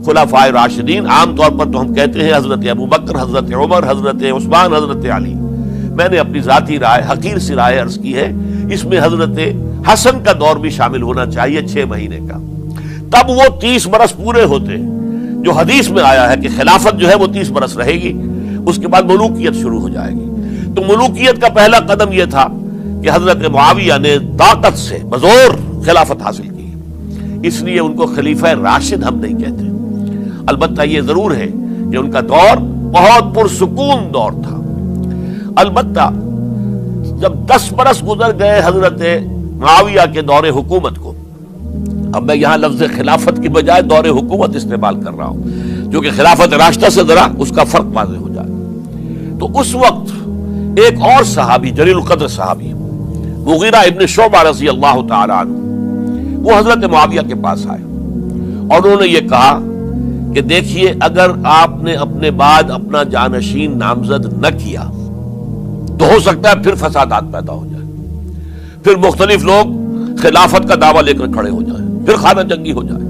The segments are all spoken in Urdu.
خلفائے راشدین، عام طور پر تو ہم کہتے ہیں حضرت ابو بکر، حضرت عمر، حضرت عثمان، حضرت علی. میں نے اپنی ذاتی رائے، حقیر سی رائے عرض کی ہے، اس میں حضرت حسن کا دور بھی شامل ہونا چاہیے 6 مہینے کا. تب وہ 30 برس پورے ہوتے، جو حدیث میں آیا ہے کہ خلافت جو ہے وہ 30 برس رہے گی، اس کے بعد ملوکیت شروع ہو جائے گی. تو ملوکیت کا پہلا قدم یہ تھا کہ حضرت معاویہ نے طاقت سے بزور خلافت حاصل کی. اس لیے ان کو خلیفہ راشد ہم نہیں کہتے. البتہ یہ ضرور ہے کہ ان کا دور بہت پرسکون دور تھا. البتہ جب 10 برس گزر گئے حضرت معاویہ کے دور حکومت کو، اب میں یہاں لفظ خلافت کی بجائے دور حکومت استعمال کر رہا ہوں، جو کہ خلافت راشدہ سے ذرا اس کا فرق واضح ہو جائے. تو اس وقت ایک اور صحابی، جلیل القدر صحابی مغیرہ ابن شعبہ رضی اللہ تعالی عنہ، وہ حضرت معاویہ کے پاس آئے اور انہوں نے یہ کہا کہ دیکھیے، اگر آپ نے اپنے بعد اپنا جانشین نامزد نہ کیا تو ہو سکتا ہے پھر فسادات پیدا ہو جائے، پھر مختلف لوگ خلافت کا دعویٰ لے کر کھڑے ہو جائیں، پھر خانہ جنگی ہو جائے.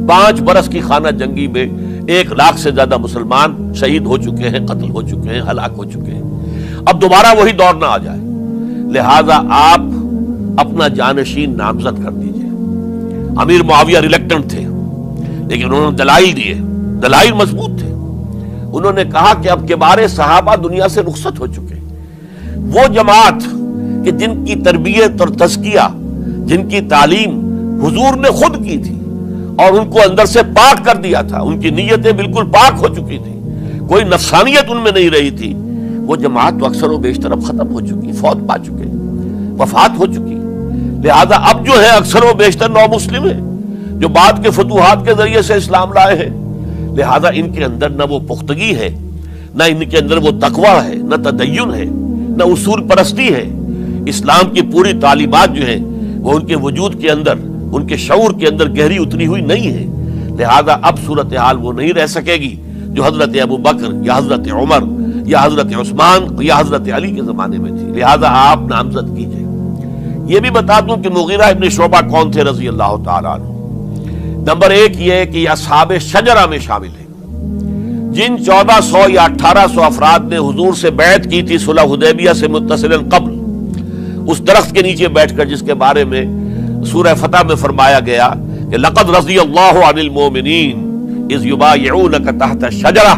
5 برس کی خانہ جنگی میں 1 لاکھ سے زیادہ مسلمان شہید ہو چکے ہیں، قتل ہو چکے ہیں، ہلاک ہو چکے ہیں. اب دوبارہ وہی دور نہ آ جائے، لہذا آپ اپنا جانشین نامزد کر دیجئے. امیر معاویہ ریلیکٹنٹ تھے، لیکن انہوں نے دلائل دیے، دلائل مضبوط تھے. انہوں نے کہا کہ اب کبار صحابہ دنیا سے رخصت ہو چکے، وہ جماعت کہ جن کی تربیت اور تزکیہ، جن کی تعلیم حضور نے خود کی تھی اور ان کو اندر سے پاک کر دیا تھا، ان کی نیتیں بالکل پاک ہو چکی تھی، کوئی نفسانیت ان میں نہیں رہی تھی، وہ جماعت تو اکثر و بیشتر اب ختم ہو چکی، فوت پا چکے، وفات ہو چکی. لہذا اب جو ہے اکثر و بیشتر نو مسلم ہیں جو بعد کے فتوحات کے ذریعے سے اسلام لائے ہیں. لہذا ان کے اندر نہ وہ پختگی ہے، نہ ان کے اندر وہ تقویٰ ہے، نہ تدین ہے، نہ اصول پرستی ہے. اسلام کی پوری تعلیمات جو ہیں وہ ان کے وجود کے اندر، ان کے شعور کے اندر گہری اتری ہوئی نہیں ہے. لہذا اب صورتحال وہ نہیں رہ سکے گی جو حضرت ابو بکر یا حضرت عمر یا حضرت عثمان یا حضرت علی کے زمانے میں تھی. لہذا آپ نامزد کیجئے. یہ بھی بتا دوں کہ مغیرہ ابن شعبہ کون تھے رضی اللہ تعالیٰ عنہ. نمبر 1 یہ ہے کہ یہ اصحاب شجرہ میں شامل ہیں، جن 1400 یا 1800 افراد نے حضور سے بیعت کی تھی صلح حدیبیہ سے متصلاً قبل، اس درخت کے نیچے بیٹھ کر، جس کے بارے میں سورہ فتح میں فرمایا گیا کہ لقد رضی اللہ عن المؤمنین اذ یبایعونک تحت الشجرہ.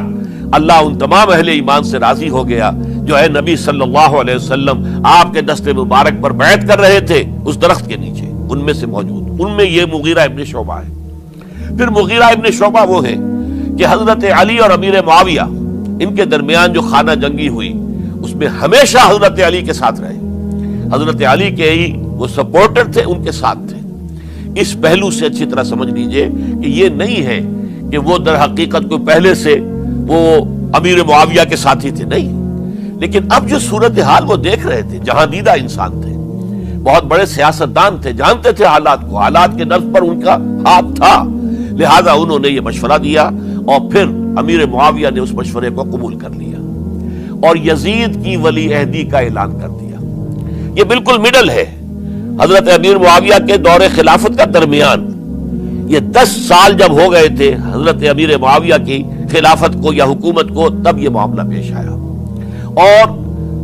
اللہ ان تمام اہل ایمان سے راضی ہو گیا جو ہے نبی صلی اللہ علیہ وسلم آپ کے دست مبارک پر بیعت کر رہے تھے اس درخت کے نیچے، ان میں سے موجود، ان میں یہ مغیرہ ابن شعبہ ہے. پھر مغیرہ ابن شعبہ وہ ہیں کہ حضرت علی اور امیر معاویہ، ان کے درمیان جو خانہ جنگی ہوئی اس میں ہمیشہ حضرت علی کے ساتھ رہے، حضرت علی کے ہی وہ سپورٹر تھے، ان کے ساتھ تھے. اس پہلو سے اچھی طرح سمجھ لیجئے کہ یہ نہیں ہے کہ وہ در حقیقت کو پہلے سے وہ امیر معاویہ کے ساتھی تھے، نہیں. لیکن اب جو صورتحال وہ دیکھ رہے تھے، جہاں دیدہ انسان تھے، بہت بڑے سیاستدان تھے، جانتے تھے حالات کو، حالات کے نبض پر ان کا ہاتھ تھا. لہذا انہوں نے یہ مشورہ دیا اور پھر امیر معاویہ نے اس مشورے کو قبول کر لیا اور یزید کی ولی عہدی کا اعلان کر دیا. یہ بالکل مڈل ہے حضرت امیر معاویہ کے دور خلافت کا درمیان. یہ 10 سال جب ہو گئے تھے حضرت امیر معاویہ کی خلافت کو یا حکومت کو، تب یہ معاملہ پیش آیا اور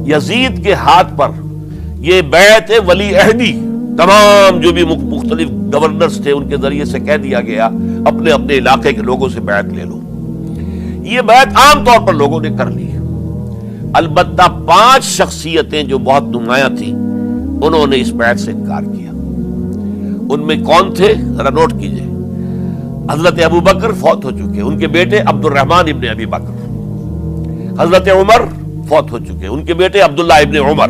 یزید کے ہاتھ پر یہ بیعت ولی عہدی، تمام جو بھی مختلف گورنرز تھے ان کے ذریعے سے کہہ دیا گیا اپنے اپنے علاقے کے لوگوں سے بیعت لے لو. یہ بیعت عام طور پر لوگوں نے کر لی. البتہ 5 شخصیتیں جو بہت نمایاں تھیں انہوں نے اس بیعت سے انکار کیا. ان میں کون تھے ذرا نوٹ کیجئے. حضرت ابو بکر فوت ہو چکے، ان کے بیٹے عبد الرحمن ابن ابی بکر. حضرت عمر فوت ہو چکے، ان کے بیٹے عبداللہ ابن عمر.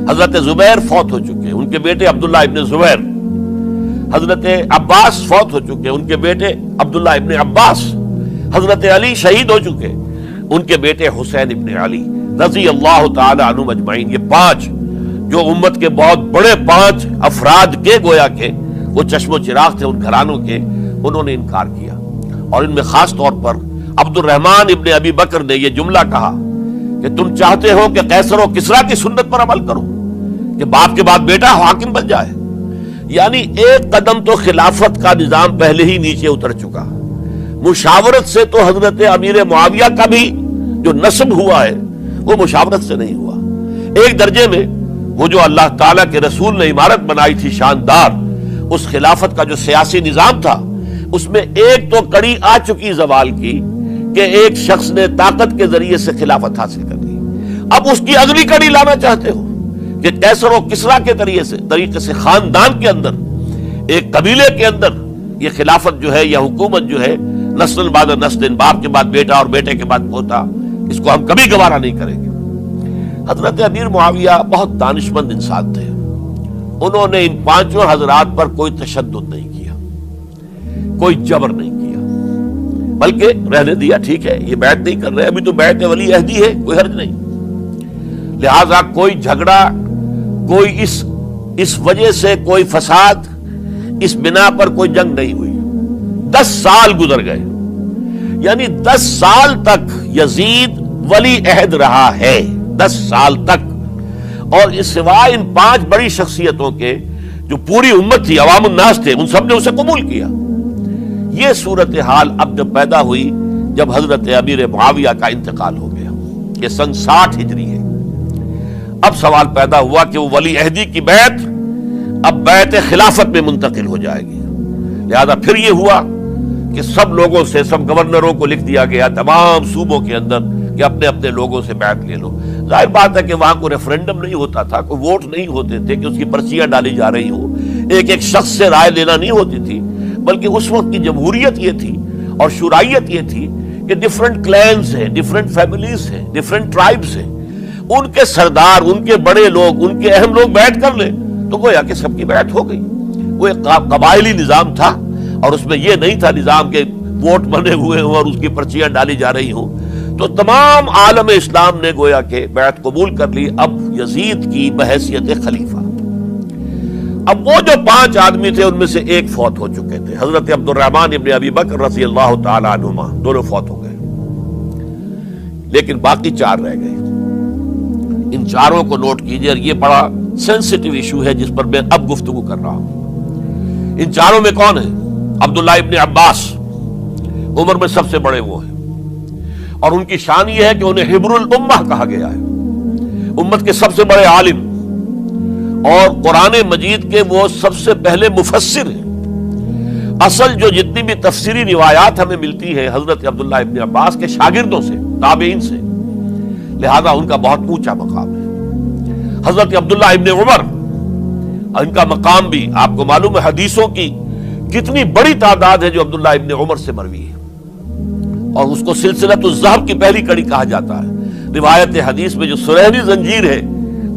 حضرت زبیر فوت ہو چکے، ان کے بیٹے عبداللہ ابن زبیر. حضرت عباس فوت ہو چکے، ان کے بیٹے عبداللہ ابن عباس. حضرت علی شہید ہو چکے، ان کے بیٹے حسین ابن علی رضی اللہ تعالی عنہم اجمعین. یہ 5 جو امت کے بہت بڑے 5 افراد کے گویا کے وہ چشم و چراغ تھے ان گھرانوں کے، انہوں نے انکار کیا. اور ان میں خاص طور پر عبد الرحمن ابن ابی بکر نے یہ جملہ کہا کہ تم چاہتے ہو کہ قیصر و کسریٰ کی سنت پر عمل کرو کہ باپ کے بعد بیٹا حاکم بن جائے. یعنی ایک قدم تو خلافت کا نظام پہلے ہی نیچے اتر چکا. مشاورت سے تو حضرت امیر معاویہ کا بھی جو نسب ہوا ہے وہ مشاورت سے نہیں ہوا. ایک درجے میں وہ جو اللہ تعالیٰ کے رسول نے عمارت بنائی تھی شاندار، اس خلافت کا جو سیاسی نظام تھا، اس میں ایک تو کڑی آ چکی زوال کی کہ ایک شخص نے طاقت کے ذریعے سے خلافت حاصل کر لی. اب اس کی اگلی کڑی لانا چاہتے ہو کہ کیسر و کسرا کے طریقے سے خاندان کے اندر، ایک قبیلے کے اندر یہ خلافت جو ہے یا حکومت جو ہے نسل بعد نسل، باپ کے بعد بیٹا اور بیٹے کے بعد پوتا، اس کو ہم کبھی گوارا نہیں کریں گے. حضرت امیر معاویہ بہت دانشمند انسان تھے. انہوں نے ان پانچوں حضرات پر کوئی تشدد نہیں کیا، کوئی جبر نہیں کیا، بلکہ رہنے دیا. ٹھیک ہے، یہ بیعت نہیں کر رہے، ابھی تو بیعت ولی عہدی ہے، کوئی حرج نہیں. لہذا کوئی جھگڑا، کوئی اس وجہ سے کوئی فساد، اس بنا پر کوئی جنگ نہیں ہوئی. 10 سال گزر گئے، یعنی 10 سال تک یزید ولی عہد رہا ہے. 10 سال تک. اور اس سوائے ان 5 بڑی شخصیتوں کے جو پوری امت تھی، عوام الناس تھے، ان سب نے اسے قبول کیا. یہ صورتحال اب جب پیدا ہوئی جب حضرت امیر معاویہ کا انتقال ہو گیا، یہ سن 60 ہجری ہے. اب سوال پیدا ہوا کہ وہ ولی عہدی کی بیعت اب بیعت خلافت میں منتقل ہو جائے گی. لہذا پھر یہ ہوا کہ سب لوگوں سے، سب گورنروں کو لکھ دیا گیا تمام صوبوں کے اندر کہ اپنے اپنے لوگوں سے بیعت لے لو. ظاہر بات ہے کہ وہاں کوئی ریفرنڈم نہیں ہوتا تھا، کوئی ووٹ نہیں ہوتے تھے کہ اس کی پرچیاں ڈالی جا رہی ہوں، ایک شخص سے رائے لینا نہیں ہوتی تھی، بلکہ اس وقت کی جمہوریت یہ تھی اور شورائیت یہ تھی کہ ڈفرنٹ کلینز ہیں، ڈفرنٹ فیملیز ہیں، ڈفرنٹ ٹرائبز ہیں، ان کے سردار، ان کے بڑے لوگ، ان کے اہم لوگ بیعت کر لیں تو گویا کہ سب کی بیعت ہو گئی. وہ ایک قبائلی نظام تھا اور اس میں یہ نہیں تھا نظام کے ووٹ بنے ہوئے ہوں اور اس کی پرچیاں ڈالی جا رہی ہوں. تو تمام عالم اسلام نے گویا کہ بیعت قبول کر لی اب یزید کی بحیثیت خلیفہ. اب وہ جو 5 آدمی تھے ان میں سے ایک فوت ہو چکے تھے، حضرت عبد الرحمن ابن ابی بکر رضی اللہ تعالی عنہما، دونوں فوت ہو گئے، لیکن باقی 4 رہ گئے. ان 4 کو نوٹ کیجئے، یہ بڑا سینسٹیو ایشو ہے جس پر میں اب گفتگو کر رہا ہوں. ان 4 میں کون ہے؟ عبداللہ ابن عباس، عمر میں سب سے بڑے وہ ہیں، اور ان کی شان یہ ہے کہ انہیں حبر الامہ کہا گیا ہے، امت کے سب سے بڑے عالم، اور قرآن مجید کے وہ سب سے پہلے مفسر ہیں. اصل جو جتنی بھی تفسیری روایات ہمیں ملتی ہیں حضرت عبداللہ ابن عباس کے شاگردوں سے، تابعین سے، لہذا ان کا بہت اونچا مقام ہے. حضرت عبداللہ ابن عمر، ان کا مقام بھی آپ کو معلوم ہے، حدیثوں کی کتنی بڑی تعداد ہے جو عبداللہ ابن عمر سے مروی ہے، اور اس کو سلسلۃ الذہب کی پہلی کڑی کہا جاتا ہے. روایت حدیث میں جو سنہری زنجیر ہے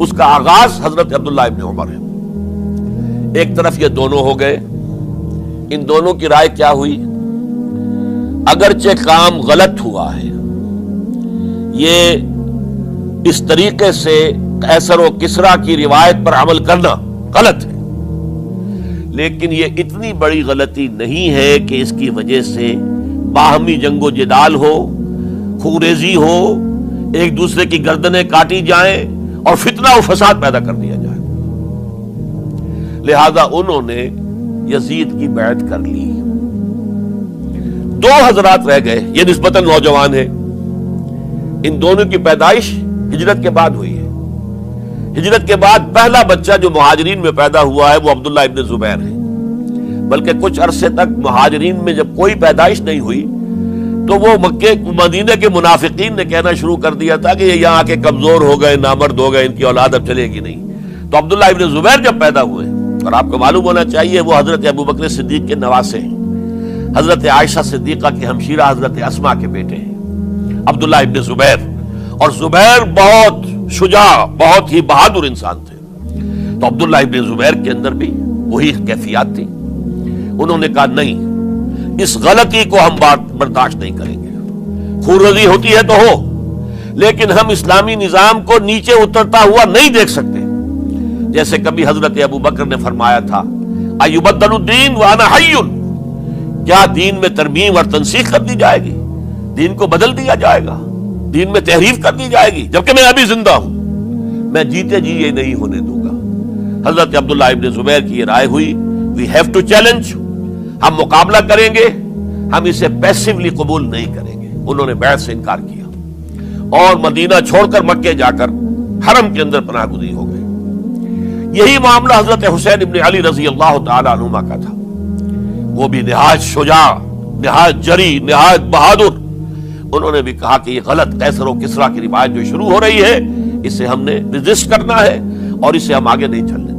اس کا آغاز حضرت عبداللہ ابن عمر ہے. ایک طرف یہ دونوں ہو گئے، ان دونوں کی رائے کیا ہوئی؟ اگرچہ کام غلط ہوا ہے، یہ اس طریقے سے قیصر و کسریٰ کی روایت پر عمل کرنا غلط ہے، لیکن یہ اتنی بڑی غلطی نہیں ہے کہ اس کی وجہ سے باہمی جنگ و جدال ہو، خوریزی ہو، ایک دوسرے کی گردنیں کاٹی جائیں اور فتنہ و فساد پیدا کر دیا جائے. لہذا انہوں نے یزید کی بیعت کر لی. 2 حضرات رہ گئے، یہ نسبتاً نوجوان ہیں. ان دونوں کی پیدائش ہجرت کے بعد ہوئی ہے. ہجرت کے بعد پہلا بچہ جو مہاجرین میں پیدا ہوا ہے وہ عبداللہ ابن زبیر ہے. بلکہ کچھ عرصے تک مہاجرین میں جب کوئی پیدائش نہیں ہوئی تو وہ مکے مدینے کے منافقین نے کہنا شروع کر دیا تھا کہ یہ یہاں کے کمزور ہو گئے، نامرد ہو گئے، ان کی اولاد اب چلے گی نہیں. تو عبداللہ ابن زبیر جب پیدا ہوئے، اور آپ کو معلوم ہونا چاہیے وہ حضرت ابو بکر صدیق کے نواسے ہیں، حضرت عائشہ صدیقہ کی ہمشیرہ حضرت اسماء کے بیٹے ہیں عبداللہ ابن زبیر. اور زبیر بہت شجاع، بہت ہی بہادر انسان تھے. تو عبداللہ ابن زبیر کے اندر بھی وہی کیفیات تھی. انہوں نے کہا نہیں، اس غلطی کو ہم برداشت نہیں کریں گے. خونریزی ہوتی ہے تو ہو، لیکن ہم اسلامی نظام کو نیچے اترتا ہوا نہیں دیکھ سکتے. جیسے کبھی حضرت ابو بکر نے فرمایا تھا ایبدل الدین وانا حی، کیا دین میں ترمیم اور تنسیخ کر دی جائے گی؟ دین کو بدل دیا جائے گا، دین میں تحریف کر دی جائے گی جبکہ میں ابھی زندہ ہوں؟ میں جیتے جی یہ نہیں ہونے دوں گا. حضرت عبداللہ ابن زبیر کی یہ رائے ہوئی، وی ہیو ٹو چیلنج، ہم مقابلہ کریں گے، ہم اسے پیسیولی قبول نہیں کریں گے. انہوں نے بیعت سے انکار کیا اور مدینہ چھوڑ کر مکے جا کر حرم کے اندر پناہ گزین ہو گئے. یہی معاملہ حضرت حسین ابن علی رضی اللہ تعالی عنہما کا تھا. وہ بھی نہایت شجاع، نہایت جری، نہایت بہادر. انہوں نے بھی کہا کہ یہ غلط قیصر و کسریٰ کی روایت جو شروع ہو رہی ہے، اسے ہم نے رجسٹ کرنا ہے اور اسے ہم آگے نہیں چلنے.